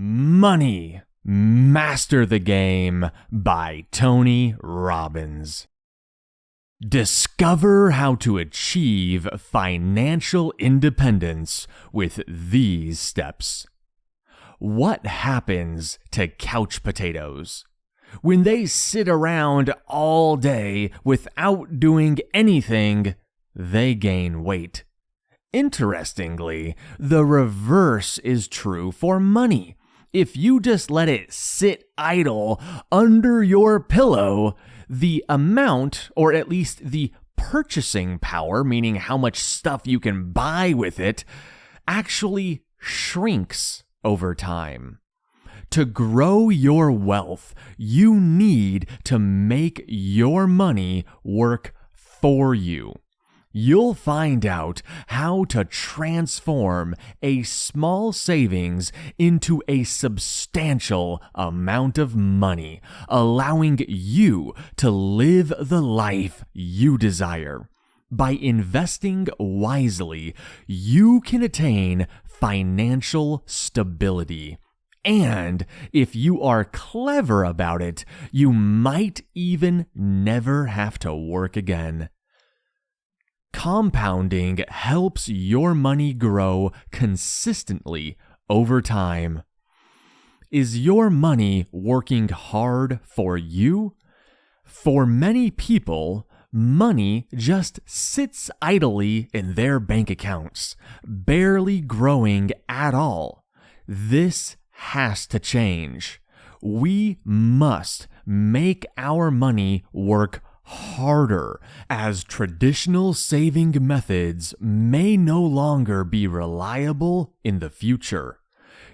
Money, Master the Game by Tony Robbins. Discover how to achieve financial independence with these steps. What happens to couch potatoes? When they sit around all day without doing anything, they gain weight. Interestingly, the reverse is true for money. If you just let it sit idle under your pillow, the amount, or at least the purchasing power, meaning how much stuff you can buy with it, actually shrinks over time. To grow your wealth, you need to make your money work for you. You'll find out how to transform a small savings into a substantial amount of money, allowing you to live the life you desire. By investing wisely, you can attain financial stability. And if you are clever about it, you might even never have to work again. Compounding helps your money grow consistently over time. Is your money working hard for you? For many people, money just sits idly in their bank accounts, barely growing at all. This has to change. We must make our money work harder, as traditional saving methods may no longer be reliable in the future.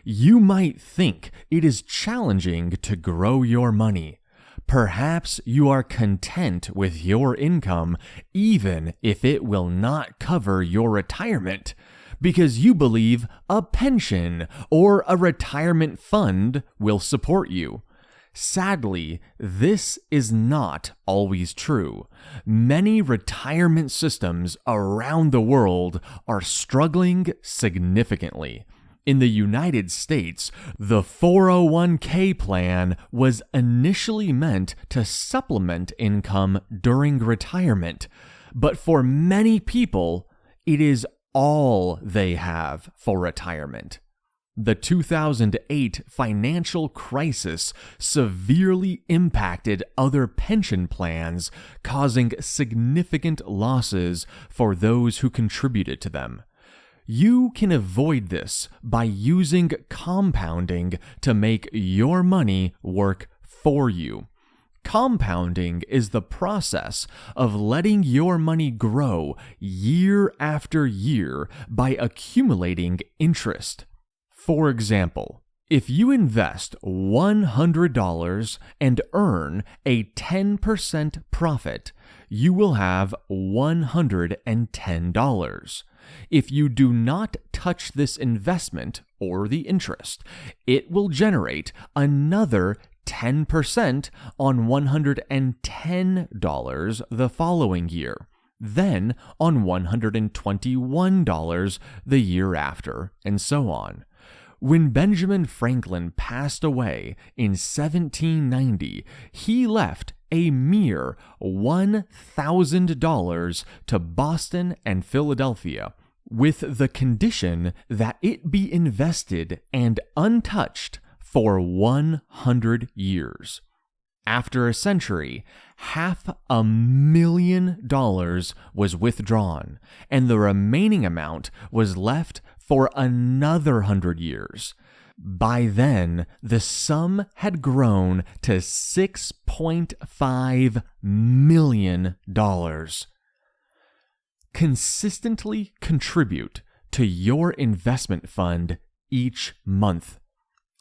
You might think it is challenging to grow your money. Perhaps you are content with your income, even if it will not cover your retirement, because you believe a pension or a retirement fund will support you. Sadly, this is not always true. Many retirement systems around the world are struggling significantly. In the United States, the 401k plan was initially meant to supplement income during retirement, but for many people, it is all they have for retirement. The 2008 financial crisis severely impacted other pension plans, causing significant losses for those who contributed to them. You can avoid this by using compounding to make your money work for you. Compounding is the process of letting your money grow year after year by accumulating interest. For example, if you invest $100 and earn a 10% profit, you will have $110. If you do not touch this investment or the interest, it will generate another 10% on $110 the following year, then on $121 the year after, and so on. When Benjamin Franklin passed away in 1790, he left a mere $1,000 to Boston and Philadelphia, with the condition that it be invested and untouched for 100 years. After a century, $500,000 was withdrawn, and the remaining amount was left for another 100 years. By then, the sum had grown to $6.5 million. Consistently contribute to your investment fund each month,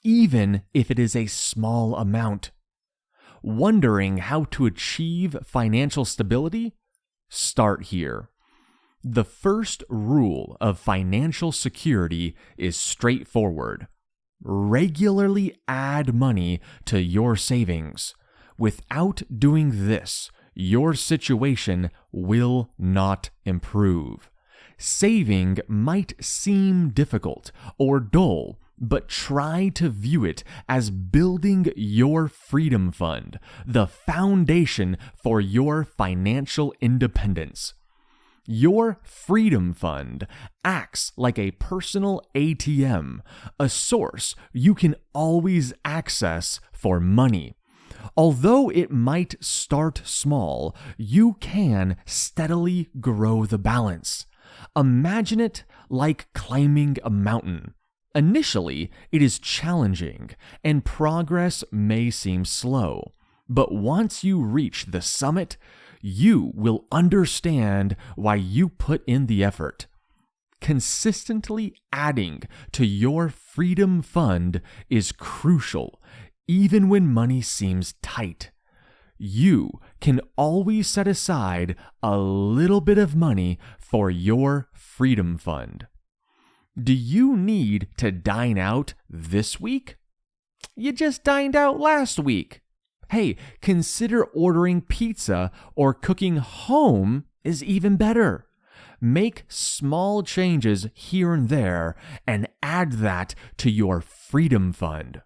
even if it is a small amount. Wondering how to achieve financial stability? Start here. The first rule of financial security is straightforward. Regularly add money to your savings. Without doing this, your situation will not improve. Saving might seem difficult or dull but try to view it as building your freedom fund, the foundation for your financial independence. Your freedom fund acts like a personal ATM, a source you can always access for money. Although it might start small, you can steadily grow the balance. Imagine it like climbing a mountain. Initially, it is challenging, and progress may seem slow. But once you reach the summit, you will understand why you put in the effort. Consistently adding to your freedom fund is crucial, even when money seems tight. You can always set aside a little bit of money for your freedom fund. Do you need to dine out this week? You just dined out last week. Hey, consider ordering pizza or cooking home is even better. Make small changes here and there and add that to your freedom fund.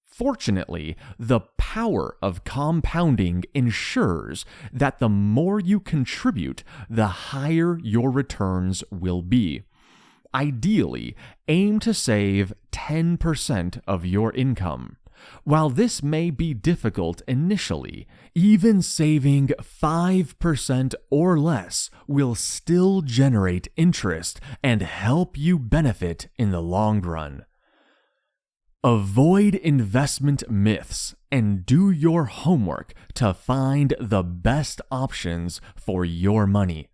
Fortunately, the power of compounding ensures that the more you contribute, the higher your returns will be. Ideally, aim to save 10% of your income. While this may be difficult initially, even saving 5% or less will still generate interest and help you benefit in the long run. Avoid investment myths and do your homework to find the best options for your money.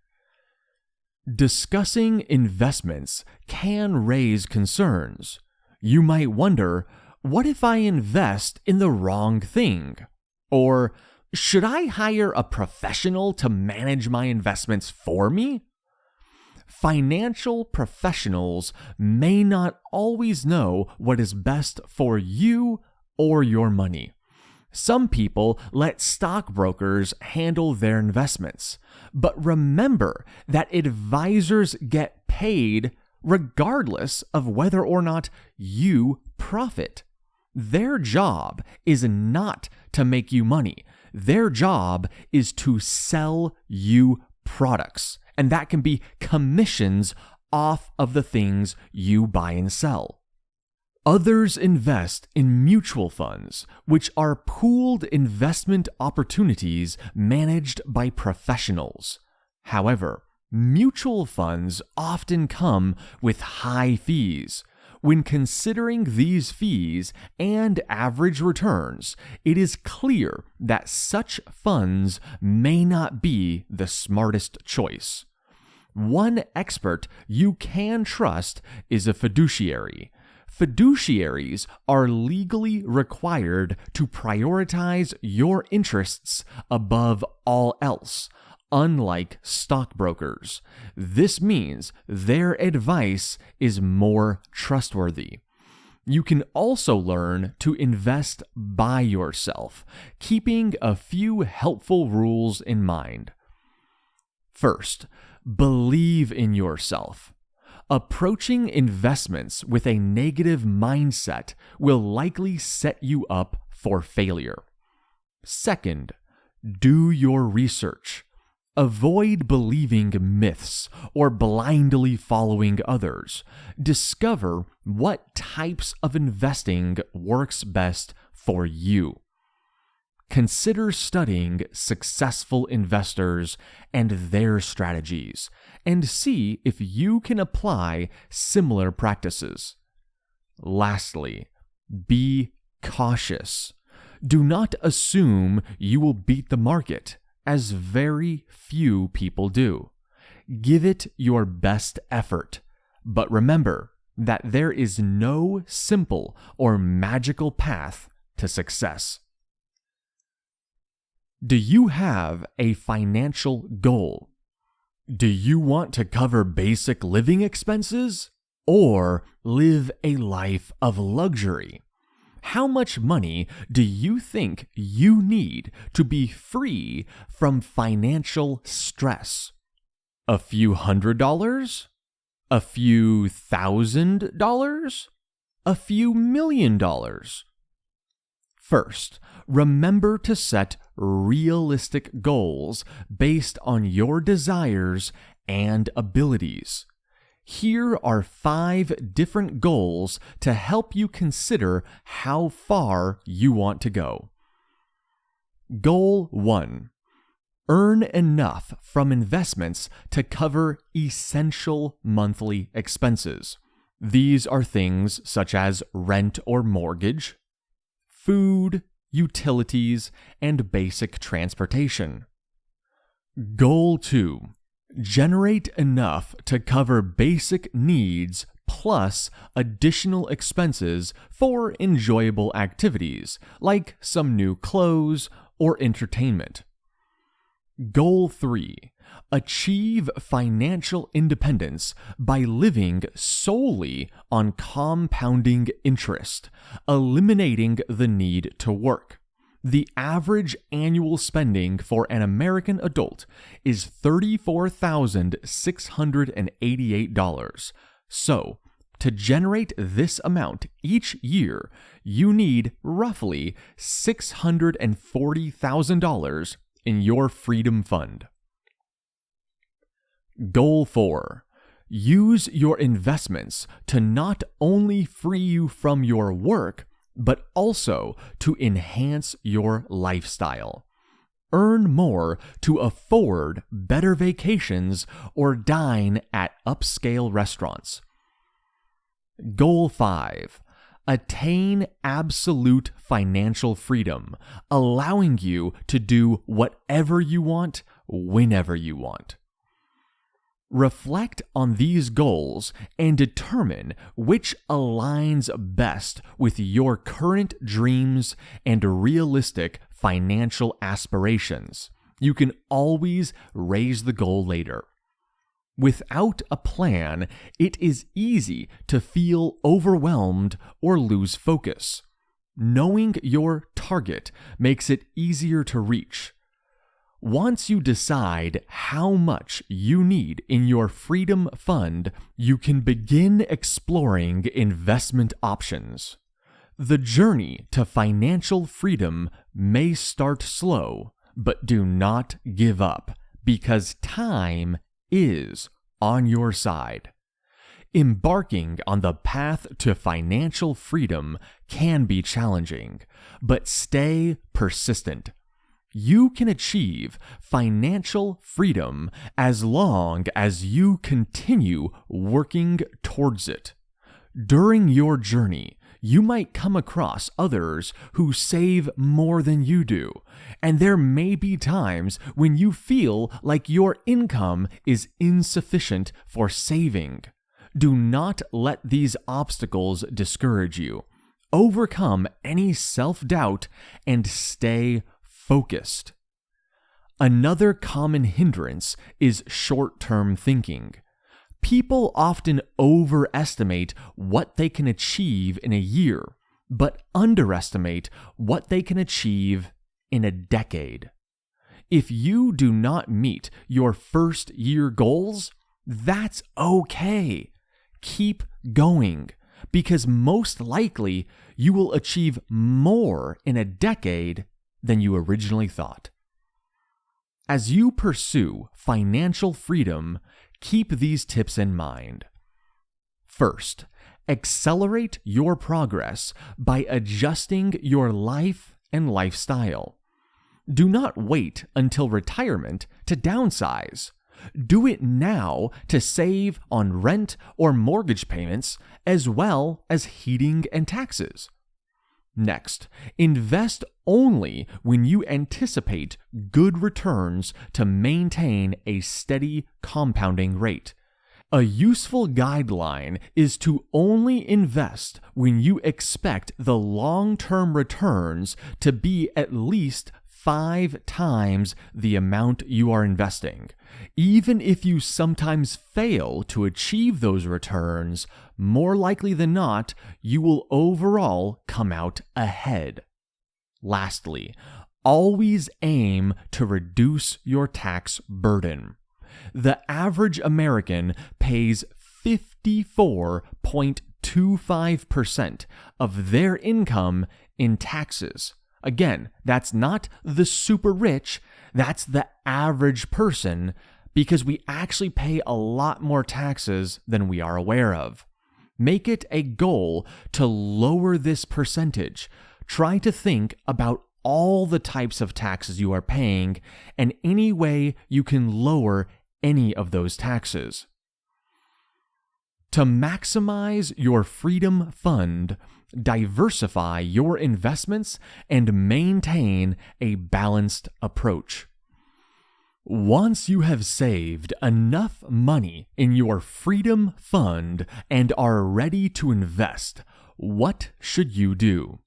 Discussing investments can raise concerns. You might wonder, what if I invest in the wrong thing? Or, should I hire a professional to manage my investments for me? Financial professionals may not always know what is best for you or your money. Some people let stockbrokers handle their investments, but remember that advisors get paid regardless of whether or not you profit. Their job is not to make you money. Their job is to sell you products, and that can be commissions off of the things you buy and sell. Others invest in mutual funds, which are pooled investment opportunities managed by professionals. However, mutual funds often come with high fees. When considering these fees and average returns, it is clear that such funds may not be the smartest choice. One expert you can trust is a fiduciary. Fiduciaries are legally required to prioritize your interests above all else, unlike stockbrokers. This means their advice is more trustworthy. You can also learn to invest by yourself, keeping a few helpful rules in mind. First, believe in yourself. Approaching investments with a negative mindset will likely set you up for failure. Second, do your research. Avoid believing myths or blindly following others. Discover what types of investing works best for you. Consider studying successful investors and their strategies, and see if you can apply similar practices. Lastly, be cautious. Do not assume you will beat the market, as very few people do. Give it your best effort, but remember that there is no simple or magical path to success. Do you have a financial goal? Do you want to cover basic living expenses or live a life of luxury? How much money do you think you need to be free from financial stress? A few $100? A few $1,000? a few $1,000,000. First, remember to set realistic goals based on your desires and abilities. Here are 5 different goals to help you consider how far you want to go. Goal 1. Earn enough from investments to cover essential monthly expenses. These are things such as rent or mortgage, food, utilities, and basic transportation. Goal 2. Generate enough to cover basic needs plus additional expenses for enjoyable activities like some new clothes or entertainment. Goal 3. Achieve financial independence by living solely on compounding interest, eliminating the need to work. The average annual spending for an American adult is $34,688. So, to generate this amount each year, you need roughly $640,000 in your Freedom Fund. Goal 4. Use your investments to not only free you from your work, but also to enhance your lifestyle. Earn more to afford better vacations or dine at upscale restaurants. Goal 5. Attain absolute financial freedom, allowing you to do whatever you want, whenever you want. Reflect on these goals and determine which aligns best with your current dreams and realistic financial aspirations. You can always raise the goal later. Without a plan, it is easy to feel overwhelmed or lose focus. Knowing your target makes it easier to reach. Once you decide how much you need in your Freedom Fund, you can begin exploring investment options. The journey to financial freedom may start slow, but do not give up, because time is on your side. Embarking on the path to financial freedom can be challenging, but stay persistent. You can achieve financial freedom as long as you continue working towards it. During your journey, you might come across others who save more than you do, and there may be times when you feel like your income is insufficient for saving. Do not let these obstacles discourage you. Overcome any self-doubt and stay focused. Another common hindrance is short-term thinking. People often overestimate what they can achieve in a year, but underestimate what they can achieve in a decade. If you do not meet your first year goals, that's okay. Keep going, because most likely you will achieve more in a decade than you originally thought. As you pursue financial freedom, keep these tips in mind. First, accelerate your progress by adjusting your life and lifestyle. Do not wait until retirement to downsize. Do it now to save on rent or mortgage payments, as well as heating and taxes. Next, invest only when you anticipate good returns to maintain a steady compounding rate. A useful guideline is to only invest when you expect the long-term returns to be at least 5 times the amount you are investing. Even if you sometimes fail to achieve those returns, more likely than not, you will overall come out ahead. Lastly, always aim to reduce your tax burden. The average American pays 54.2 0.25% of their income in taxes. Again, that's not the super rich, that's the average person, because we actually pay a lot more taxes than we are aware of. Make it a goal to lower this percentage. Try to think about all the types of taxes you are paying and any way you can lower any of those taxes. To maximize your freedom fund, diversify your investments and maintain a balanced approach. Once you have saved enough money in your freedom fund and are ready to invest, what should you do?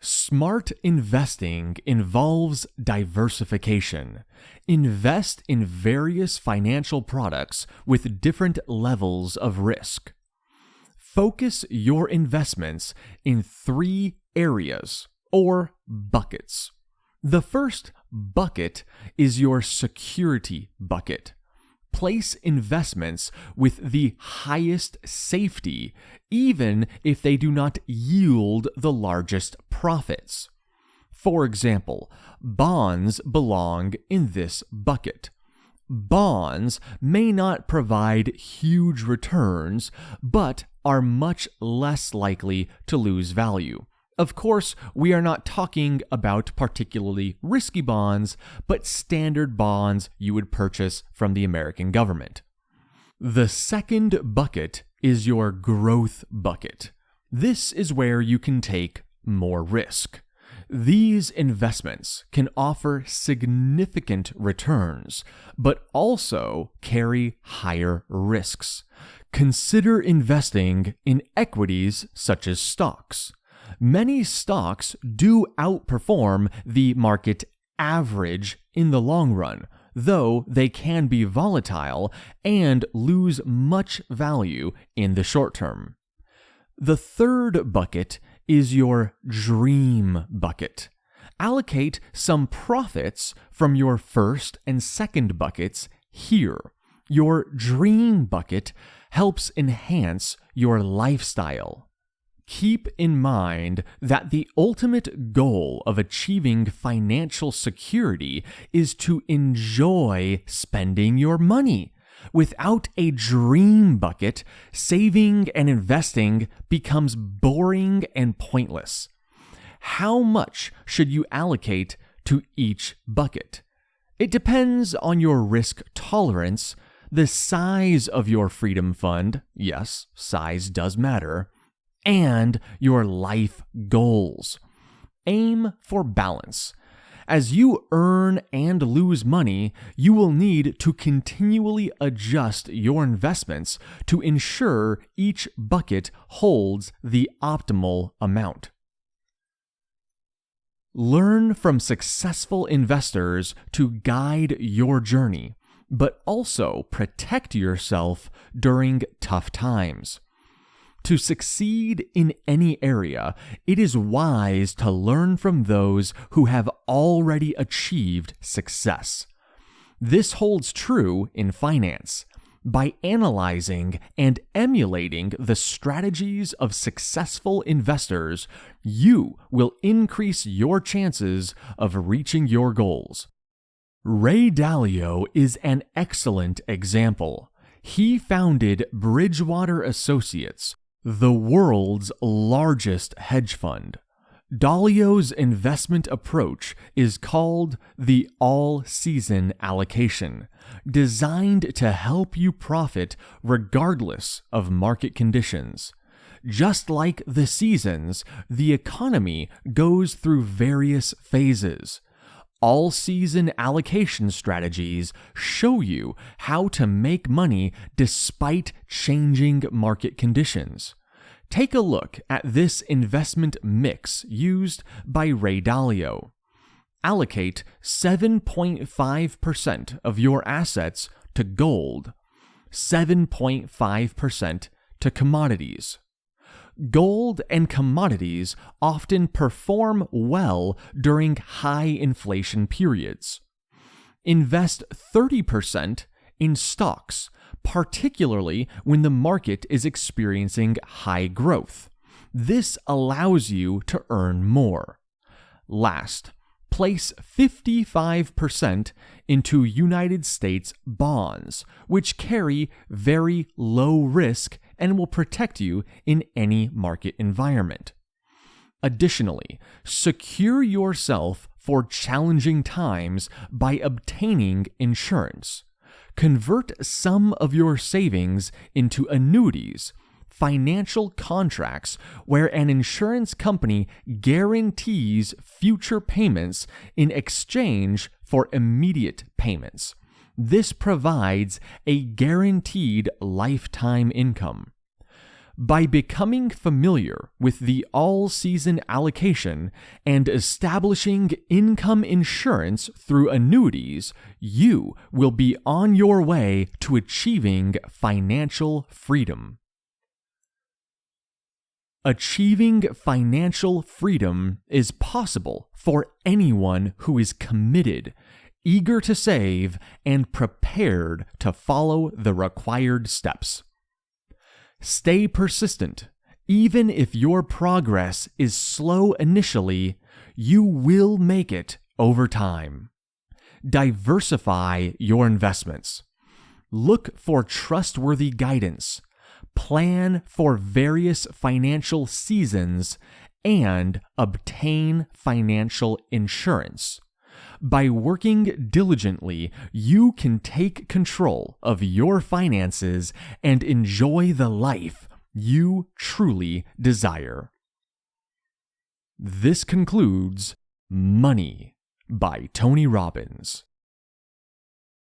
Smart investing involves diversification. Invest in various financial products with different levels of risk. Focus your investments in 3 areas or buckets. The first bucket is your security bucket. Place investments with the highest safety, even if they do not yield the largest profits. For example, bonds belong in this bucket. Bonds may not provide huge returns, but are much less likely to lose value. Of course, we are not talking about particularly risky bonds, but standard bonds you would purchase from the American government. The second bucket is your growth bucket. This is where you can take more risk. These investments can offer significant returns, but also carry higher risks. Consider investing in equities such as stocks. Many stocks do outperform the market average in the long run, though they can be volatile and lose much value in the short term. The third bucket is your dream bucket. Allocate some profits from your first and second buckets here. Your dream bucket helps enhance your lifestyle. Keep in mind that the ultimate goal of achieving financial security is to enjoy spending your money. Without a dream bucket, saving and investing becomes boring and pointless. How much should you allocate to each bucket? It depends on your risk tolerance, the size of your freedom fund, yes, size does matter, and your life goals. Aim for balance. As you earn and lose money, you will need to continually adjust your investments to ensure each bucket holds the optimal amount. Learn from successful investors to guide your journey, but also protect yourself during tough times. To succeed in any area, it is wise to learn from those who have already achieved success. This holds true in finance. By analyzing and emulating the strategies of successful investors, you will increase your chances of reaching your goals. Ray Dalio is an excellent example. He founded Bridgewater Associates, the world's largest hedge fund. Dalio's investment approach is called the All Season Allocation, designed to help you profit regardless of market conditions. Just like the seasons, the economy goes through various phases. All season allocation strategies show you how to make money despite changing market conditions. Take a look at this investment mix used by Ray Dalio. Allocate 7.5% of your assets to gold, 7.5% to commodities. Gold and commodities often perform well during high inflation periods. Invest 30% in stocks, particularly when the market is experiencing high growth. This allows you to earn more. Last, place 55% into United States bonds, which carry very low risk and will protect you in any market environment. Additionally, secure yourself for challenging times by obtaining insurance. Convert some of your savings into annuities, financial contracts where an insurance company guarantees future payments in exchange for immediate payments. This provides a guaranteed lifetime income. By becoming familiar with the All Season Allocation and establishing income insurance through annuities, you will be on your way to achieving financial freedom. Achieving financial freedom is possible for anyone who is committed, eager to save, and prepared to follow the required steps. Stay persistent. Even if your progress is slow initially, you will make it over time. Diversify your investments. Look for trustworthy guidance. Plan for various financial seasons and obtain financial insurance. By working diligently, you can take control of your finances and enjoy the life you truly desire. This concludes Money by Tony Robbins.